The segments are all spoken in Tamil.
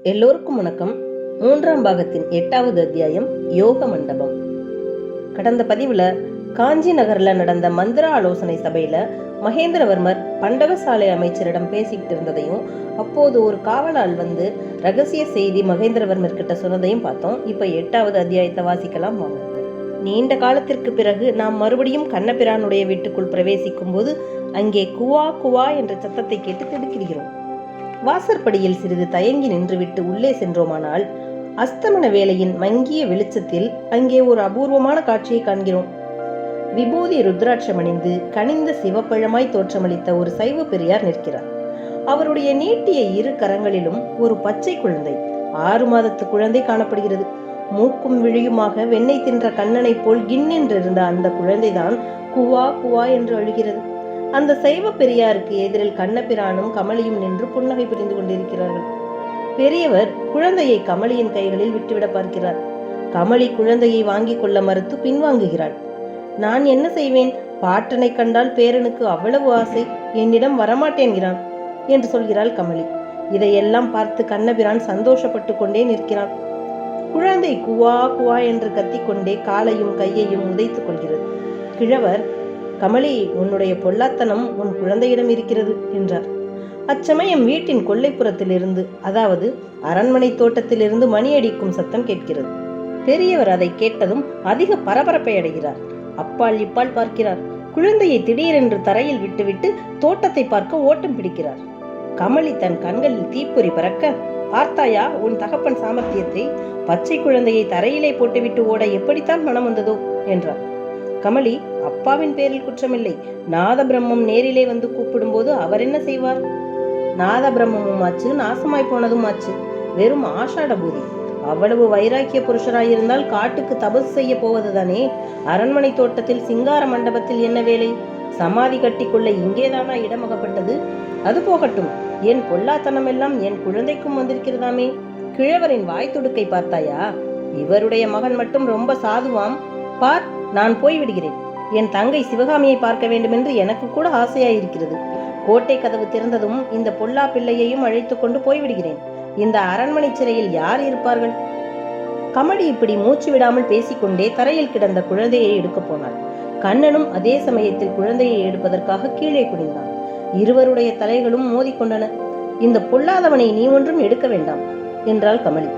எல்லோருக்கும் வணக்கம். 3ஆம் பாகத்தின் 8வது அத்தியாயம் யோக மண்டபம். கடந்த பதிவுல காஞ்சி நகர்ல நடந்த மந்திர ஆலோசனை சபையில மகேந்திரவர்மர் பண்டகசாலை அமைச்சரிடம் பேசிக்கிட்டு இருந்ததையும், அப்போது ஒரு காவலால் வந்து ரகசிய செய்தி மகேந்திரவர்மர் கிட்ட சொன்னதையும் பார்த்தோம். இப்ப 8வது அத்தியாயத்தை வாசிக்கலாம் வாங்க. நீண்ட காலத்திற்கு பிறகு நாம் மறுபடியும் கண்ணபிரானுடைய வீட்டுக்குள் பிரவேசிக்கும் போது அங்கே குவா குவா என்ற சத்தத்தை கேட்டு திடுக்கிடுகிறோம். வாசற்படியில் சிறிது தயங்கி நின்றுவிட்டு உள்ளே சென்றோமானால் அஸ்தமன வேளையின் மங்கிய வெளிச்சத்தில் அங்கே ஒரு அபூர்வமான காட்சியை காண்கிறோம். விபூதி ருத்ராட்சம் அணிந்து கனிந்த சிவப்பழமாய் தோற்றமளித்த ஒரு சைவ பெரியார் நிற்கிறார். அவருடைய நீட்டிய இரு கரங்களிலும் ஒரு பச்சை குழந்தை, 6 மாதத்து குழந்தை காணப்படுகிறது. மூக்கும் விழியுமாக வெண்ணெய் தின்ற கண்ணனை போல் கின்னென்றிருந்த அந்த குழந்தைதான் குவா குவா என்று அழுகிறது. அந்த சைவ பெரியாருக்கு எதிரில் கண்ணபிரானும் கமலியும் நின்று புன்னகை புரிந்து கொண்டிருக்கிறார்கள். பெரியவர் குழந்தையை கமலியின் கைகளில் விட்டுவிட பார்க்கிறார். கமலி குழந்தையை வாங்கி கொள்ள மறுத்து பின்வாங்குகிறாள். நான் என்ன செய்வேன்? பாட்டனை கண்டால் பேரனுக்கு அவ்வளவு ஆசை, என்னிடம் வரமாட்டேன்கிறான் என்று சொல்கிறாள் கமலி. இதையெல்லாம் பார்த்து கண்ணபிரான் சந்தோஷப்பட்டு கொண்டே நிற்கிறான். குழந்தை குவா குவா என்று கத்திக்கொண்டே காலையும் கையையும் உதைத்துக் கொள்கிறது. கிழவர், கமலி, உன்னுடைய பொல்லாத்தனம் உன் குழந்தையிடம் இருக்கிறது என்றார். அச்சமயம் வீட்டின் கொல்லைப்புறத்திலிருந்து, அதாவது அரண்மனை தோட்டத்திலிருந்து மணியடிக்கும் சத்தம் கேட்கிறது. பெரியவர் அதை கேட்டதும் அதிக பரபரப்பை அடைகிறார். அப்பால் இப்பால் பார்க்கிறார். குழந்தையை திடீரென்று தரையில் விட்டுவிட்டு தோட்டத்தை பார்க்க ஓட்டம் பிடிக்கிறார். கமலி தன் கண்களில் தீப்பொறி பறக்க, பார்த்தாயா உன் தகப்பன் சாமர்த்தியத்தை? பச்சை குழந்தையை தரையிலே போட்டுவிட்டு ஓட எப்படித்தான் மனம் வந்ததோ என்றார். கமலி, அப்பாவின் பேரில் குற்றமில்லை. நாத பிரம்மம் நேரிலே வந்து கூப்பிடும் போது அவர் என்ன செய்வார்? நாத பிரம்மமும் ஆச்சு, நாசமாய் போனதும் ஆச்சு. வெறும் ஆஷாட பூதி. அவ்வளவு வைராக்கிய புருஷராயிருந்தால் காட்டுக்கு தபசு செய்ய போவதுதானே. அரண்மனை தோட்டத்தில் சிங்கார மண்டபத்தில் என்ன வேலை? சமாதி கட்டிக்கொள்ள இங்கேதானா இடமகப்பட்டது? அது போகட்டும், என் பொல்லாத்தனம் எல்லாம் என் குழந்தைக்கும் வந்திருக்கிறதாமே. கிழவரின் வாய் துடுக்கை பார்த்தாயா? இவருடைய மகன் மட்டும் ரொம்ப சாதுவாம். பார், நான் போய்விடுகிறேன். என் தங்கை சிவகாமியை பார்க்க வேண்டும் என்று எனக்கு கூட ஆசையாயிருக்கிறது. கோட்டை கதவு திறந்ததும் இந்த பொல்லா பிள்ளையையும் அழைத்து கொண்டு போய்விடுகிறேன். இந்த அரண்மனை சிறையில் யார் இருப்பார்கள்? கமலி இப்படி மூச்சு விடாமல் பேசிக்கொண்டே தரையில் கிடந்த குழந்தையை எடுக்க போனாள். கண்ணனும் அதே சமயத்தில் குழந்தையை எடுப்பதற்காக கீழே குனிந்தான். இருவருடைய தலைகளும் மோதிக்கொண்டன. இந்த பொல்லாதவனை நீ ஒன்றும் எடுக்க வேண்டாம் என்றாள் கமலி.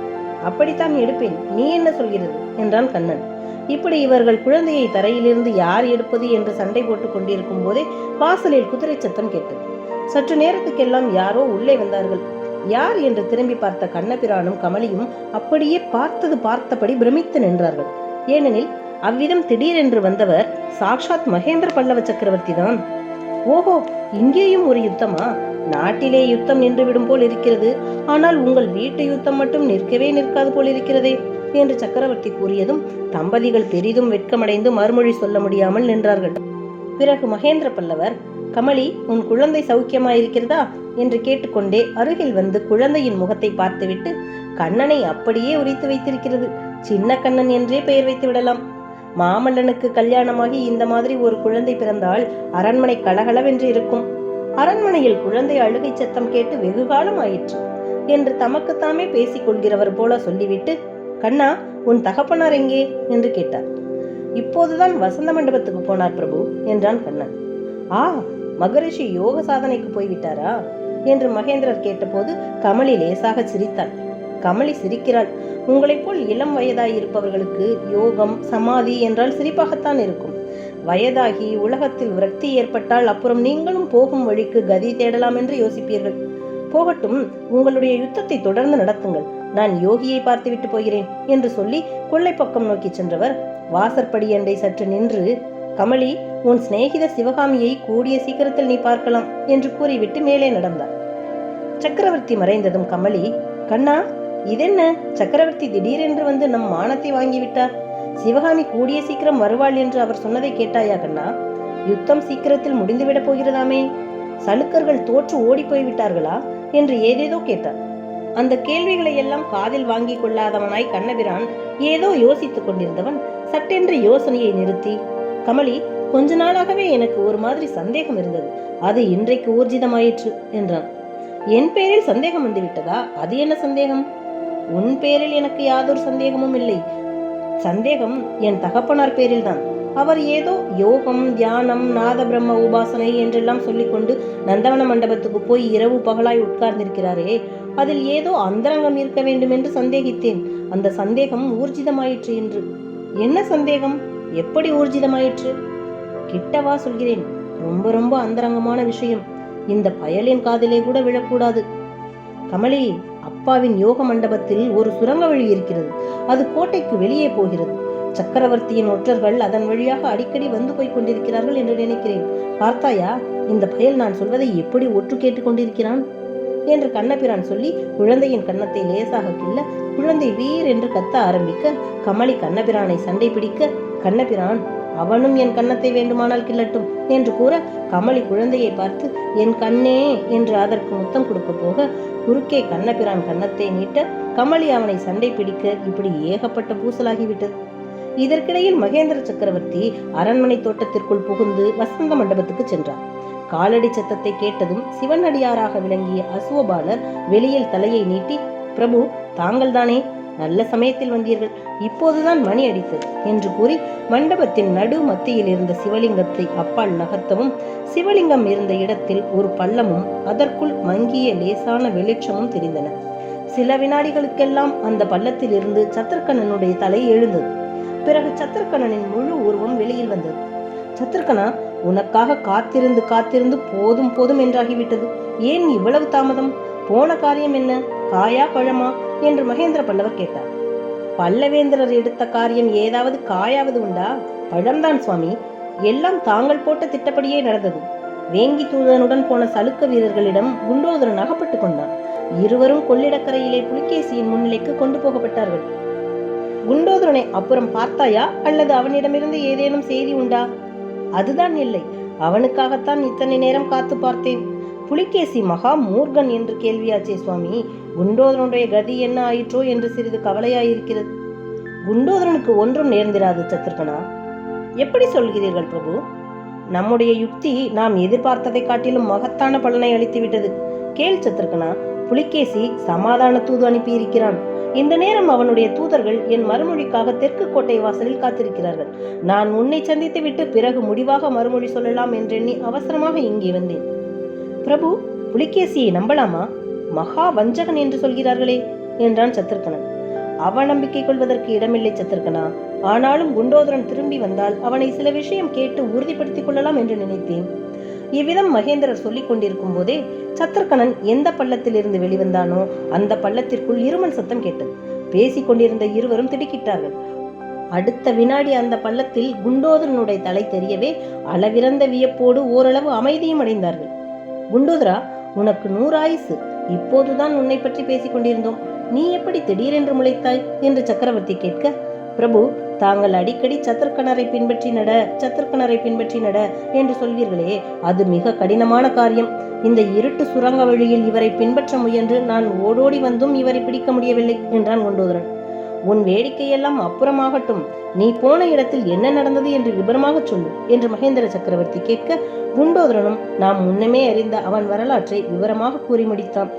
அப்படித்தான் எடுப்பேன், நீ என்ன சொல்கிறது என்றான் கண்ணன். இப்படி இவர்கள் குழந்தையை தரையிலிருந்து யார் எடுப்பது என்று சண்டை போட்டுக் கொண்டிருக்கும் போதே வாசலில் குதிரை சத்தம் கேட்டது. சற்று நேரத்துக்கெல்லாம் யாரோ உள்ளே வந்தார்கள். யார் என்று திரும்பி பார்த்த கண்ணபிரானும் கமலியும் அப்படியே பார்த்தபடி பிரமித்து நின்றார்கள். ஏனெனில் அவ்விதம் திடீரென்று வந்தவர் சாக்ஷாத் மகேந்திர பல்லவ சக்கரவர்த்தி தான். ஓஹோ, இங்கேயும் ஒரு யுத்தமா? நாட்டிலே யுத்தம் நின்று விடும் போல் இருக்கிறது. ஆனால் உங்கள் வீட்டு யுத்தம் மட்டும் நிற்கவே நிற்காது போல் இருக்கிறதே என்று சக்கரவர்த்தி கூறியதும் தம்பதிகள் பெரிதும் வெட்கமடைந்து மறுமொழி சொல்ல முடியாமல் நின்றார்கள். பிறகு மகேந்திர பல்லவர், கமலி, உன் குழந்தை சௌக்கியமாயிருக்கிறதா என்று கேட்டுக்கொண்டே அருகில் வந்து குழந்தையின் முகத்தை பார்த்துவிட்டு, கண்ணனை அப்படியே உரித்து வைத்திருக்கிறது. சின்ன கண்ணன் என்றே பெயர் வைத்து விடலாம். மாமல்லனுக்கு கல்யாணமாகி இந்த மாதிரி ஒரு குழந்தை பிறந்தால் அரண்மனை கலகலவென்று இருக்கும். அரண்மனையில் குழந்தை அழுகை சத்தம் கேட்டு வெகு காலம் ஆயிற்று என்று தமக்குத்தாமே பேசிக் கொள்கிறவர் போல சொல்லிவிட்டு, கண்ணா, உன் தகப்பனார் எங்கே என்று கேட்டார். இப்போதுதான் வசந்த மண்டபத்துக்கு போனார் பிரபு என்றான் கண்ணன். ஆ, மகரிஷி யோக சாதனைக்கு போய்விட்டாரா என்று மகேந்திரர் கேட்டபோது கமலி லேசாக சிரித்தாள். கமலி சிரிக்கிறாள். உங்களைப் போல் இளம் வயதாயிருப்பவர்களுக்கு யோகம் சமாதி என்றால் சிரிப்பாகத்தான் இருக்கும். வயதாகி உலகத்தில் விரக்தி ஏற்பட்டால் அப்புறம் நீங்களும் போகும் வழிக்கு கதி தேடலாம் என்று யோசிப்பீர்கள். போகட்டும், உங்களுடைய யுத்தத்தை தொடர்ந்து நடத்துங்கள். நான் யோகியை பார்த்துவிட்டு போகிறேன் என்று சொல்லி கொள்ளை பக்கம் நோக்கி சென்றவர் வாசற்படியண்டை சற்று நின்று, கமலி, உன் சிநேகித சிவகாமியை கூடிய சீக்கிரத்தில் நீ பார்க்கலாம் என்று கூறிவிட்டு மேலே நடந்தார். சக்கரவர்த்தி மறைந்ததும் கமலி, கண்ணா, இதென்ன? சக்கரவர்த்தி திடீரென்று வந்து நம் மானத்தை வாங்கிவிட்டார். சிவகாமி கூடிய சீக்கிரம் வருவாள் என்று அவர் சொன்னதை கேட்டாயா கண்ணா? யுத்தம் சீக்கிரத்தில் முடிந்துவிடப் போகிறதாமே. சலுக்கர்கள் தோற்று ஓடி போய்விட்டார்களா என்று ஏதேதோ கேட்டார். அந்த கேள்விகளை எல்லாம் காதில் வாங்கி கொள்ளாதவனாய் கண்ணபிரான் ஏதோ யோசித்துக் கொண்டிருந்தவன் சட்டென்று யோசனையை நிறுத்தி, கமலி, கொஞ்ச நாளாகவே எனக்கு ஒரு மாதிரி சந்தேகம் இருந்தது. அது இன்றைக்கு ஊர்ஜிதமாயிற்று என்றான். என் பேரில் சந்தேகம் வந்துவிட்டதா? அது என்ன சந்தேகம்? உன் பேரில் எனக்கு யாதொரு சந்தேகமும் இல்லை. சந்தேகம் என் தகப்பனார் பேரில்தான். அவர் ஏதோ யோகம், தியானம், நாத பிரம்ம உபாசனை என்றெல்லாம் சொல்லிக்கொண்டு நந்தவன மண்டபத்துக்கு போய் இரவு பகலாய் உட்கார்ந்திருக்கிறாரே, அதில் ஏதோ அந்தரங்கம் இருக்க வேண்டும் என்று சந்தேகித்தேன். அந்த சந்தேகம் ஊர்ஜிதமாயிற்று என்று. என்ன சந்தேகம்? எப்படி ஊர்ஜிதமாயிற்று? கிட்டவா சொல்கிறேன். ரொம்ப ரொம்ப அந்தரங்கமான விஷயம். இந்த பயலின் காதிலே கூட விழக்கூடாது. கமலி, அப்பாவின் யோக மண்டபத்தில் ஒரு சுரங்க வழி இருக்கிறது. அது கோட்டைக்கு வெளியே போகிறது. சக்கரவர்த்தியின் ஒற்றர்கள் அதன் வழியாக அடிக்கடி வந்து போய் கொண்டிருக்கிறார்கள் என்று நினைக்கிறேன். பார்த்தாயா, இந்த பயல் நான் சொல்வதை எப்படி ஒற்று கேட்டுக் கொண்டிருக்கிறான் என்று கண்ணபிரான் சொல்லி குழந்தையின் கன்னத்தை லேசாக கிள்ள குழந்தை வீர் என்று கத்த ஆரம்பிக்க கமலி கண்ணபிரானை சண்டை பிடிக்க கண்ணபிரான் அவனும் என் கன்னத்தை வேண்டுமானால் கிள்ளட்டும் என்று கூற கமலி குழந்தையை பார்த்து என் கண்ணே என்று அதற்கு முத்தம் கொடுக்க போக குறுக்கே கண்ணபிரான் கன்னத்தை நீட்ட கமலி அவனை சண்டை பிடிக்க இப்படி ஏகப்பட்ட பூசலாகிவிட்டது. இதற்கிடையில் மகேந்திர சக்கரவர்த்தி அரண்மனை தோட்டத்திற்குள் புகுந்து வசந்த மண்டபத்துக்கு சென்றார். காலடி சத்தத்தை கேட்டதும் சிவனடியாராக விளங்கிய அசுவபாலர் வெளியில் தலையை நீட்டி, பிரபு, தாங்கள் தானே? நல்ல சமயத்தில் வந்தீர்கள். இப்போதுதான் மணி அடித்தது என்று கூறி மண்டபத்தின் நடு மத்தியில் இருந்த சிவலிங்கத்தை அப்பால் நகர்த்தவும் சிவலிங்கம் இருந்த இடத்தில் ஒரு பள்ளமும் அதற்குள் மங்கிய லேசான வெளிச்சமும் தெரிந்தன. சில வினாடிகளுக்கெல்லாம் அந்த பள்ளத்தில் இருந்து சத்ருக்கணனுடைய தலை எழுந்தது. பிறகு சத்ருக்கணனின் முழு உருவம் வெளியில் வந்தது. சத்ருக்கணா, உனக்காக காத்திருந்து காத்திருந்து போதும் போதும் என்றாகிவிட்டது. ஏன் இவ்வளவு தாமதம்? போன காரியம் என்ன? காயா பழமா என்று மகேந்திர பல்லவர் கேட்டார். பல்லவேந்திரர் எடுத்த காரியம் ஏதாவது காயாவது உண்டா? பழம்தான் சுவாமி. எல்லாம் தாங்கள் போட்ட திட்டப்படியே நடந்தது. வேங்கி தூதனுடன் போன சலுக்க வீரர்களிடம் குண்டோதரன் அகப்பட்டு கொண்டான். இருவரும் கொள்ளிடக்கரையிலே புலிகேசியின் முன்னிலைக்கு கொண்டு போகப்பட்டார்கள். குண்டோதரனை அப்புறம் பார்த்தாயா அல்லது அவனிடமிருந்து ஏதேனும் செய்தி உண்டா? அதுதான் இல்லை. அவனுக்காகத்தான் இத்தனை நேரம் காத்து பார்த்தேன். புலிகேசி மகா மூர்கன் என்று கேள்வியாச்சே சுவாமி. குண்டோதரனுடைய கதி என்ன ஆயிற்றோ என்று சிறிது கவலையாயிருக்கிறது. குண்டோதரனுக்கு ஒன்றும் நேர்ந்திராது சத்ருக்கணா. எப்படி சொல்கிறீர்கள் பிரபு? நம்முடைய யுக்தி நாம் எதிர்பார்த்ததை காட்டிலும் மகத்தான பலனை அளித்துவிட்டது. கேள் சத்ருக்கணா, புலிகேசி சமாதான தூது அனுப்பியிருக்கிறான். இந்த நேரம் அவனுடைய தூதர்கள் என் மறுமொழிக்காக தெற்கு கோட்டை வாசலில் காத்திருக்கிறார்கள். நான் உன்னை சந்தித்து விட்டு பிறகு முடிவாக மறுமொழி சொல்லலாம் என்றெண்ணி அவசரமாக இங்கே வந்தேன். பிரபு, புலிகேசியை நம்பலாமா? மகா வஞ்சகன் என்று சொல்கிறார்களே என்றான் சத்ருக்கணன். அவநம்பிக்கை கொள்வதற்கு இடமில்லை சத்ருக்கணா. ஆனாலும் குண்டோதரன் திரும்பி வந்தால் அவனை சில விஷயம் கேட்டு உறுதிப்படுத்திக் கொள்ளலாம் என்று நினைத்தேன். இவ்விதம் மகேந்திரர் சொல்லிக் கொண்டிருக்கும் போதே சத்ருக்கணன் எந்த பள்ளத்தில் இருந்து வெளிவந்தானோ அந்த பள்ளத்திற்குள் இருமல் சத்தம் கேட்டது. பேசிக் கொண்டிருந்த இருவரும் திடுக்கிட்டார்கள். அடுத்த வினாடி அந்த பள்ளத்தில் குண்டோதரனுடைய தலை தெரியவே அளவிறந்த வியப்போடு ஓரளவு அமைதியும் அடைந்தார்கள். குண்டோதரா, உனக்கு 100 ஆயுசு. இப்போதுதான் உன்னை பற்றி பேசிக் கொண்டிருந்தோம். நீ எப்படி திடீரென்று முளைத்தாய் என்று சக்கரவர்த்தி கேட்க, பிரபு, தாங்கள் அடிக்கடி சத்ருக்கணரை பின்பற்றி நட என்று சொல்வீர்களே, அது மிக கடினமான காரியம். இந்த இருட்டு சுரங்க வழியில் இவரை பின்பற்ற முயன்று நான் ஓடோடி வந்தும் இவரை பிடிக்க முடியவில்லை என்றான் குண்டோதரன். உன் வேடிக்கையெல்லாம் அப்புறமாகட்டும். நீ போன இடத்தில் என்ன நடந்தது என்று விபரமாக சொல்லு என்று மகேந்திர சக்கரவர்த்தி கேட்க குண்டோதரனும் நாம் முன்னமே அறிந்த அவன் வரலாற்றை விவரமாக கூறி முடித்தான்.